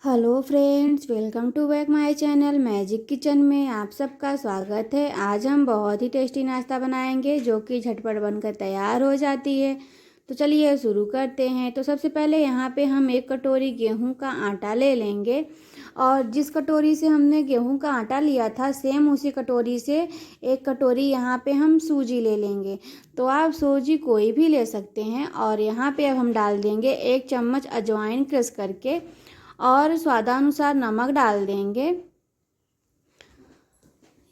Hello friends, welcome to back my channel magic kitchen में आप सबका स्वागत है। आज हम बहुत ही टेस्टी नाश्ता बनाएंगे जो कि झटपट बनकर तैयार हो जाती है। तो चलिए शुरू करते हैं। तो सबसे पहले यहाँ पे हम 1 कटोरी गेहूं का आटा ले लेंगे और जिस कटोरी से हमने गेहूं का आटा लिया था सेम उसी कटोरी से 1 कटोरी यहाँ पे हम सूजी ले लेंगे। तो आप सूजी कोई भी ले सकते हैं। और यहाँ पे अब हम डाल देंगे 1 चम्मच अजवाइन क्रश करके और स्वादानुसार नमक डाल देंगे।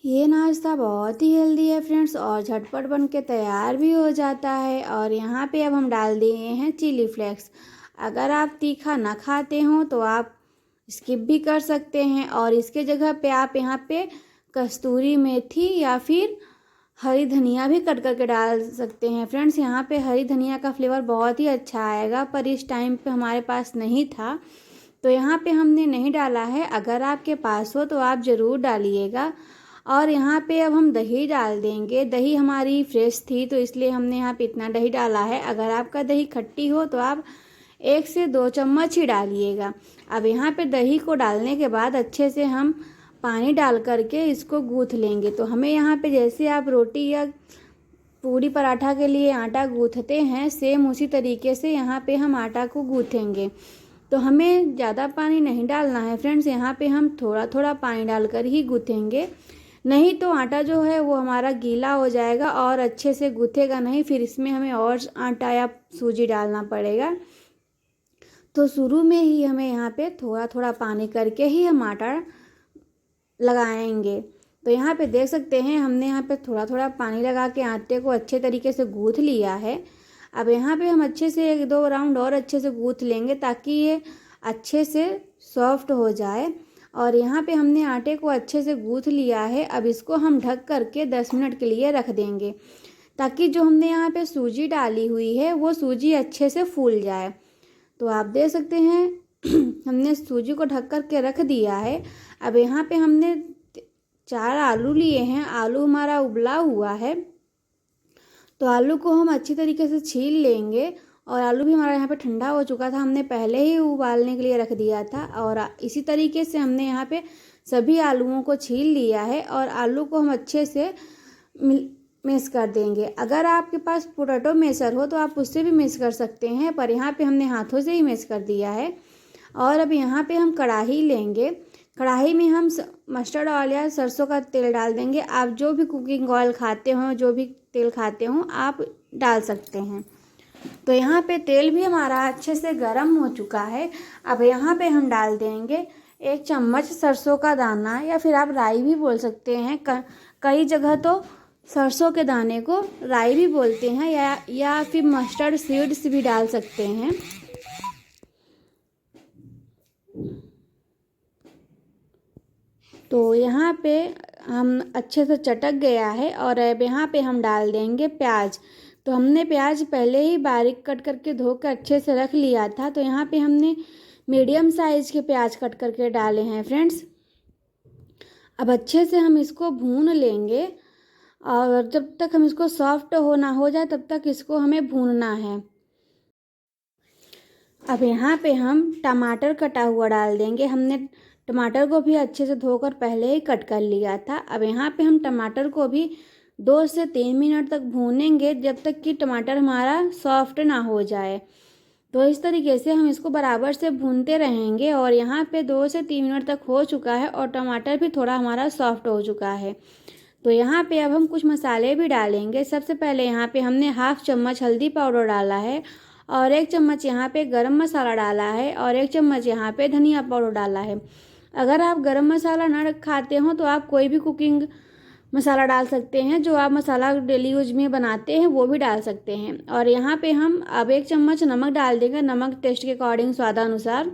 ये नाश्ता बहुत ही हेल्दी है फ्रेंड्स और झटपट बन के तैयार भी हो जाता है। और यहाँ पे अब हम डाल दिए हैं चिली फ्लेक्स। अगर आप तीखा ना खाते हो तो आप स्किप भी कर सकते हैं और इसके जगह पे आप यहाँ पे कस्तूरी मेथी या फिर हरी धनिया भी कट करके डाल सकते हैं। फ्रेंड्स, यहाँ पे हरी धनिया का फ्लेवर बहुत ही अच्छा आएगा, पर इस टाइम पे हमारे पास नहीं था तो यहाँ पे हमने नहीं डाला है। अगर आपके पास हो तो आप ज़रूर डालिएगा। और यहाँ पे अब हम दही डाल देंगे। दही हमारी फ्रेश थी तो इसलिए हमने यहाँ पे इतना दही डाला है। अगर आपका दही खट्टी हो तो आप 1 से 2 चम्मच ही डालिएगा। अब यहाँ पे दही को डालने के बाद अच्छे से हम पानी डाल करके इसको गूँथ लेंगे। तो हमें यहाँ पे जैसे आप रोटी या पूरी पराठा के लिए आटा गूँथते हैं सेम उसी तरीके से यहाँ पे हम आटा को गूँथेंगे। तो हमें ज़्यादा पानी नहीं डालना है फ्रेंड्स, यहाँ पे हम थोड़ा थोड़ा पानी डालकर ही गूँथेंगे। नहीं तो आटा जो है वो हमारा गीला हो जाएगा और अच्छे से गूँथेगा नहीं, फिर इसमें हमें और आटा या सूजी डालना पड़ेगा। तो शुरू में ही हमें यहाँ पे थोड़ा थोड़ा पानी करके ही हम आटा लगाएंगे। तो यहाँ पे देख सकते हैं हमने यहाँ पे थोड़ा थोड़ा पानी लगा के आटे को अच्छे तरीके से गूँथ लिया है। अब यहाँ पे हम अच्छे से 1-2 राउंड और अच्छे से गूँथ लेंगे ताकि ये अच्छे से सॉफ्ट हो जाए। और यहाँ पे हमने आटे को अच्छे से गूँथ लिया है। अब इसको हम ढक करके 10 मिनट के लिए रख देंगे ताकि जो हमने यहाँ पे सूजी डाली हुई है वो सूजी अच्छे से फूल जाए। तो आप देख सकते हैं हमने सूजी को ढक करके रख दिया है। अब यहाँ पे हमने 4 आलू लिए हैं। आलू हमारा उबला हुआ है तो आलू को हम अच्छी तरीके से छील लेंगे। और आलू भी हमारा यहाँ पे ठंडा हो चुका था, हमने पहले ही उबालने के लिए रख दिया था। और इसी तरीके से हमने यहाँ पे सभी आलूओं को छील लिया है और आलू को हम अच्छे से मैश कर देंगे। अगर आपके पास पोटैटो मैशर हो तो आप उससे भी मैश कर सकते हैं, पर यहाँ पे हमने हाथों से ही मैश कर दिया है। और अब यहाँ पे हम कढ़ाई लेंगे। कढ़ाई में हम मस्टर्ड ऑयल या सरसों का तेल डाल देंगे। आप जो भी कुकिंग ऑयल खाते हो, जो भी तेल खाते हो आप डाल सकते हैं। तो यहाँ पे तेल भी हमारा अच्छे से गर्म हो चुका है। अब यहाँ पे हम डाल देंगे 1 चम्मच सरसों का दाना या फिर आप राई भी बोल सकते हैं। कई जगह तो सरसों के दाने को राई भी बोलते हैं या फिर मस्टर्ड सीड्स भी डाल सकते हैं। तो यहाँ पे हम अच्छे से चटक गया है और अब यहाँ पे हम डाल देंगे प्याज। तो हमने प्याज पहले ही बारीक कट करके धोकर अच्छे से रख लिया था। तो यहाँ पे हमने मीडियम साइज़ के प्याज कट करके डाले हैं फ्रेंड्स। अब अच्छे से हम इसको भून लेंगे और जब तक हम इसको सॉफ्ट ना हो जाए तब तक इसको हमें भूनना है। अब यहाँ पे हम टमाटर कटा हुआ डाल देंगे। हमने टमाटर को भी अच्छे से धोकर पहले ही कट कर लिया था। अब यहाँ पे हम टमाटर को भी 2 से 3 मिनट तक भूनेंगे जब तक कि टमाटर हमारा सॉफ्ट ना हो जाए। तो इस तरीके से हम इसको बराबर से भूनते रहेंगे। और यहाँ पे 2 से 3 मिनट तक हो चुका है और टमाटर भी थोड़ा हमारा सॉफ्ट हो चुका है। तो यहाँ पे अब हम कुछ मसाले भी डालेंगे। सबसे पहले यहाँ पे हमने 1/2 चम्मच हल्दी पाउडर डाला है और 1 चम्मच यहाँ पे गरम मसाला डाला है और 1 चम्मच यहाँ पे धनिया पाउडर डाला है। अगर आप गरम मसाला ना खाते हो तो आप कोई भी कुकिंग मसाला डाल सकते हैं, जो आप मसाला डेली यूज में बनाते हैं वो भी डाल सकते हैं। और यहाँ पे हम अब 1 चम्मच नमक डाल देंगे, नमक टेस्ट के अकॉर्डिंग स्वादानुसार।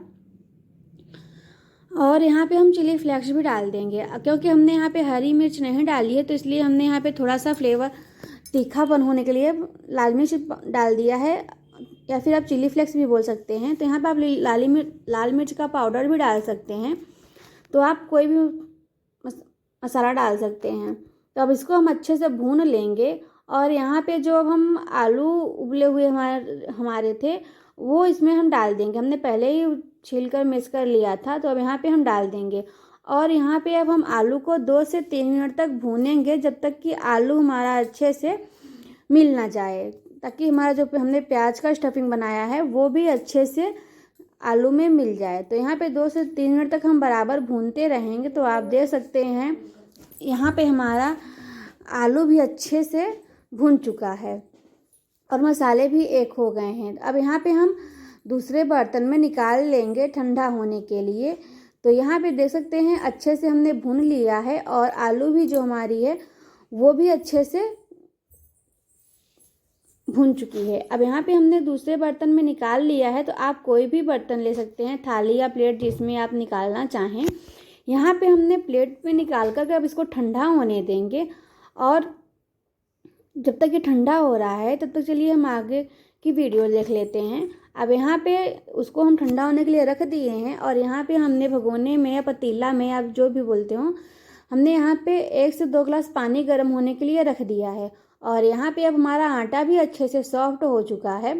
और यहाँ पे हम चिली फ्लेक्स भी डाल देंगे क्योंकि हमने यहाँ पे हरी मिर्च नहीं डाली है तो इसलिए हमने यहाँ पे थोड़ा सा फ्लेवर तीखापन होने के लिए लाल मिर्च डाल दिया है या फिर आप चिली फ्लेक्स भी बोल सकते हैं। तो यहाँ पे आप लाल मिर्च का पाउडर भी डाल सकते हैं। तो आप कोई भी मसाला डाल सकते हैं। तो अब इसको हम अच्छे से भून लेंगे। और यहाँ पे जो अब हम आलू उबले हुए हमारे थे वो इसमें हम डाल देंगे। हमने पहले ही छील कर मिक्स कर लिया था, तो अब यहाँ पे हम डाल देंगे। और यहाँ पे अब हम आलू को 2 से 3 मिनट तक भूनेंगे, जब तक कि आलू हमारा अच्छे से मिल ना जाए, ताकि हमारा जो हमने प्याज का स्टफिंग बनाया है वो भी अच्छे से आलू में मिल जाए। तो यहाँ पे 2 से 3 मिनट तक हम बराबर भूनते रहेंगे। तो आप देख सकते हैं यहाँ पे हमारा आलू भी अच्छे से भून चुका है और मसाले भी एक हो गए हैं। अब यहाँ पे हम दूसरे बर्तन में निकाल लेंगे ठंडा होने के लिए। तो यहाँ पे देख सकते हैं अच्छे से हमने भून लिया है और आलू भी जो हमारी है वो भी अच्छे से भून चुकी है। अब यहाँ पे हमने दूसरे बर्तन में निकाल लिया है। तो आप कोई भी बर्तन ले सकते हैं, थाली या प्लेट, जिसमें आप निकालना चाहें। यहाँ पे हमने प्लेट में निकाल कर अब इसको ठंडा होने देंगे। और जब तक ये ठंडा हो रहा है तब तक चलिए हम आगे की वीडियो देख लेते हैं। अब यहाँ पे उसको हम ठंडा होने के लिए रख दिए हैं और यहाँ पे हमने भगोने में या पतीला में, आप जो भी बोलते हो, हमने यहाँ पे 1 से 2 गिलास पानी गर्म होने के लिए रख दिया है। और यहाँ पे अब हमारा आटा भी अच्छे से सॉफ्ट हो चुका है।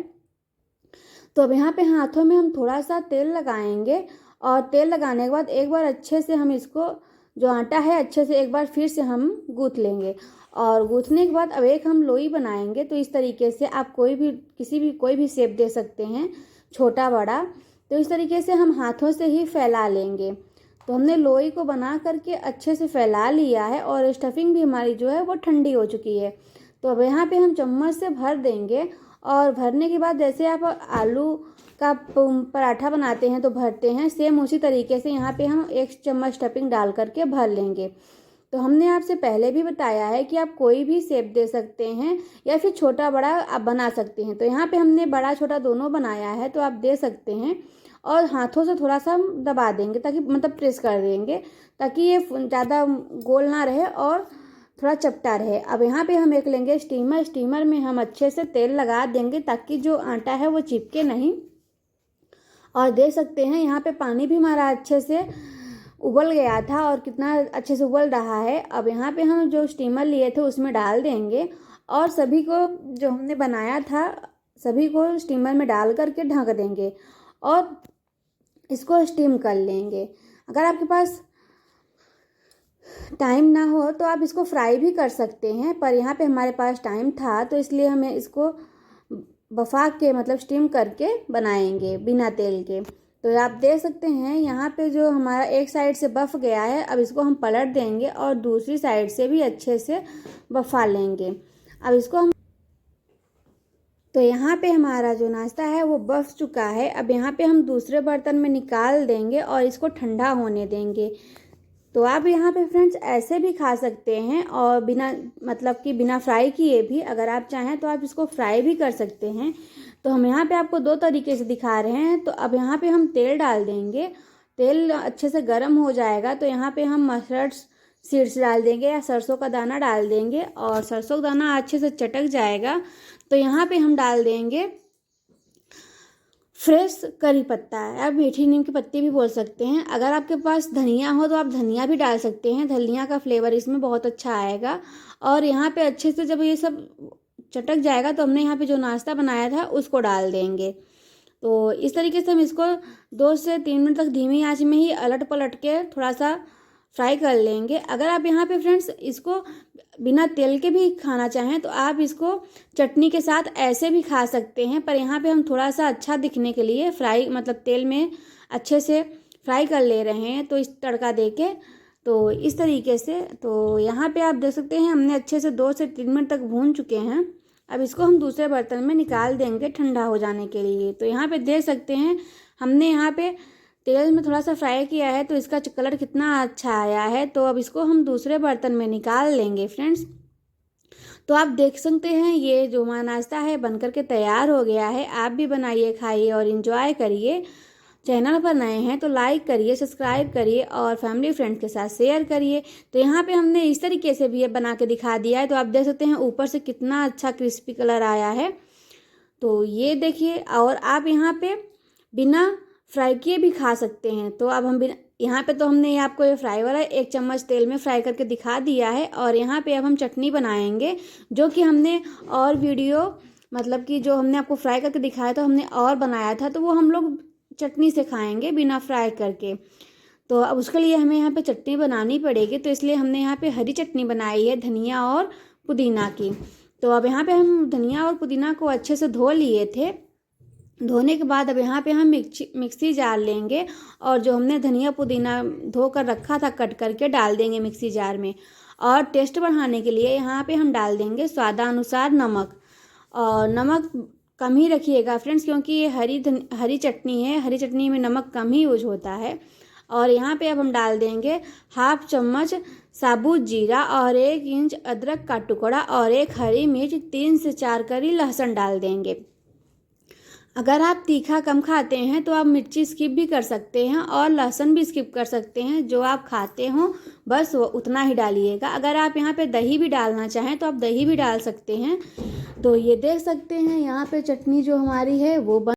तो अब यहाँ पे हाथों में हम थोड़ा सा तेल लगाएंगे और तेल लगाने के बाद एक बार अच्छे से हम इसको, जो आटा है, अच्छे से एक बार फिर से हम गूँथ लेंगे। और गूँथने के बाद अब एक हम लोई बनाएंगे। तो इस तरीके से आप कोई भी शेप दे सकते हैं, छोटा बड़ा। तो इस तरीके से हम हाथों से ही फैला लेंगे। तो हमने लोई को बना करके अच्छे से फैला लिया है और स्टफिंग भी हमारी जो है वो ठंडी हो चुकी है। तो अब यहाँ पे हम चम्मच से भर देंगे और भरने के बाद जैसे आप आलू का पराठा बनाते हैं तो भरते हैं, सेम उसी तरीके से यहाँ पे हम 1 चम्मच स्टफिंग डाल करके भर लेंगे। तो हमने आपसे पहले भी बताया है कि आप कोई भी शेप दे सकते हैं या फिर छोटा बड़ा आप बना सकते हैं। तो यहाँ पे हमने बड़ा छोटा दोनों बनाया है, तो आप दे सकते हैं। और हाथों से थोड़ा सा हम दबा देंगे, ताकि मतलब प्रेस कर देंगे, ताकि ये ज़्यादा गोल ना रहे और थोड़ा चपटा रहे। अब यहाँ पे हम एक लेंगे स्टीमर। स्टीमर में हम अच्छे से तेल लगा देंगे ताकि जो आटा है वो चिपके नहीं। और देख सकते हैं यहाँ पे पानी भी हमारा अच्छे से उबल गया था और कितना अच्छे से उबल रहा है। अब यहाँ पे हम जो स्टीमर लिए थे उसमें डाल देंगे और सभी को, जो हमने बनाया था, सभी को स्टीमर में डाल करके ढक देंगे और इसको स्टीम कर लेंगे। अगर आपके पास टाइम ना हो तो आप इसको फ्राई भी कर सकते हैं, पर यहाँ पे हमारे पास टाइम था तो इसलिए हमें इसको बफा के, मतलब स्टीम करके बनाएंगे बिना तेल के। तो आप देख सकते हैं यहाँ पे जो हमारा एक साइड से बफ गया है, अब इसको हम पलट देंगे और दूसरी साइड से भी अच्छे से बफा लेंगे। अब इसको हम, तो यहाँ पे हमारा जो नाश्ता है वो बफ चुका है। अब यहाँ पे हम दूसरे बर्तन में निकाल देंगे और इसको ठंडा होने देंगे। तो आप यहाँ पे फ्रेंड्स ऐसे भी खा सकते हैं और बिना, मतलब कि बिना फ्राई किए भी, अगर आप चाहें तो आप इसको फ्राई भी कर सकते हैं। तो हम यहाँ पे आपको 2 तरीके से दिखा रहे हैं। तो अब यहाँ पे हम तेल डाल देंगे। तेल अच्छे से गर्म हो जाएगा तो यहाँ पे हम मस्टर्ड सीड्स डाल देंगे या सरसों का दाना डाल देंगे। और सरसों का दाना अच्छे से चटक जाएगा तो यहाँ पे हम डाल देंगे फ्रेश करी पत्ता है, आप मीठी नीम की पत्ती भी बोल सकते हैं। अगर आपके पास धनिया हो तो आप धनिया भी डाल सकते हैं, धनिया का फ्लेवर इसमें बहुत अच्छा आएगा। और यहाँ पे अच्छे से जब ये सब चटक जाएगा तो हमने यहाँ पे जो नाश्ता बनाया था उसको डाल देंगे। तो इस तरीके से हम इसको 2 से 3 मिनट तक धीमी आंच में ही अलट पलट के थोड़ा सा फ्राई कर लेंगे। अगर आप यहाँ पे फ्रेंड्स इसको बिना तेल के भी खाना चाहें तो आप इसको चटनी के साथ ऐसे भी खा सकते हैं, पर यहाँ पे हम थोड़ा सा अच्छा दिखने के लिए फ्राई, मतलब तेल में अच्छे से फ्राई कर ले रहे हैं, तो इस तड़का देके, तो इस तरीके से। तो यहाँ पे आप देख सकते हैं हमने अच्छे से 2 से 3 मिनट तक भून चुके हैं। अब इसको हम दूसरे बर्तन में निकाल देंगे ठंडा हो जाने के लिए। तो यहाँ पे देख सकते हैं हमने यहाँ पे तेल में थोड़ा सा फ्राई किया है तो इसका कलर कितना अच्छा आया है। तो अब इसको हम दूसरे बर्तन में निकाल लेंगे फ्रेंड्स। तो आप देख सकते हैं ये जो हमारा नाश्ता है बनकर के तैयार हो गया है। आप भी बनाइए, खाइए और इन्जॉय करिए। चैनल पर नए हैं तो लाइक करिए, सब्सक्राइब करिए और फैमिली फ्रेंड्स के साथ शेयर करिए। तो यहाँ पे हमने इस तरीके से भी ये बना के दिखा दिया है। तो आप देख सकते हैं ऊपर से कितना अच्छा क्रिस्पी कलर आया है। तो ये देखिए, और आप यहाँ पे बिना फ्राई किए भी खा सकते हैं। तो अब हम बिना, यहाँ पे तो हमने आपको ये फ्राई वाला 1 चम्मच तेल में फ्राई करके दिखा दिया है। और यहाँ पे अब हम चटनी बनाएंगे, जो कि हमने और वीडियो, मतलब कि जो हमने आपको फ्राई करके दिखाया था, हमने और बनाया था, तो वो हम लोग चटनी से खाएंगे बिना फ्राई करके। तो अब उसके लिए हमें यहाँ पे चटनी बनानी पड़ेगी, तो इसलिए हमने यहाँ पे हरी चटनी बनाई है धनिया और पुदीना की। तो अब यहाँ पे हम धनिया और पुदीना को अच्छे से धो लिए थे। धोने के बाद अब यहाँ पे हम मिक्सी जार लेंगे और जो हमने धनिया पुदीना धो कर रखा था कट करके डाल देंगे मिक्सी जार में। और टेस्ट बढ़ाने के लिए यहाँ पे हम डाल देंगे स्वादानुसार नमक। और नमक कम ही रखिएगा फ्रेंड्स, क्योंकि ये हरी चटनी है, हरी चटनी में नमक कम ही यूज होता है। और यहाँ पे अब हम डाल देंगे 1/2 चम्मच साबुत जीरा और 1 इंच अदरक का टुकड़ा और 1 हरी मिर्च, 3 से 4 कली लहसुन डाल देंगे। अगर आप तीखा कम खाते हैं तो आप मिर्ची स्किप भी कर सकते हैं और लहसुन भी स्किप कर सकते हैं, जो आप खाते हो बस वो उतना ही डालिएगा। अगर आप यहाँ पे दही भी डालना चाहें तो आप दही भी डाल सकते हैं। तो ये देख सकते हैं यहाँ पे चटनी जो हमारी है वो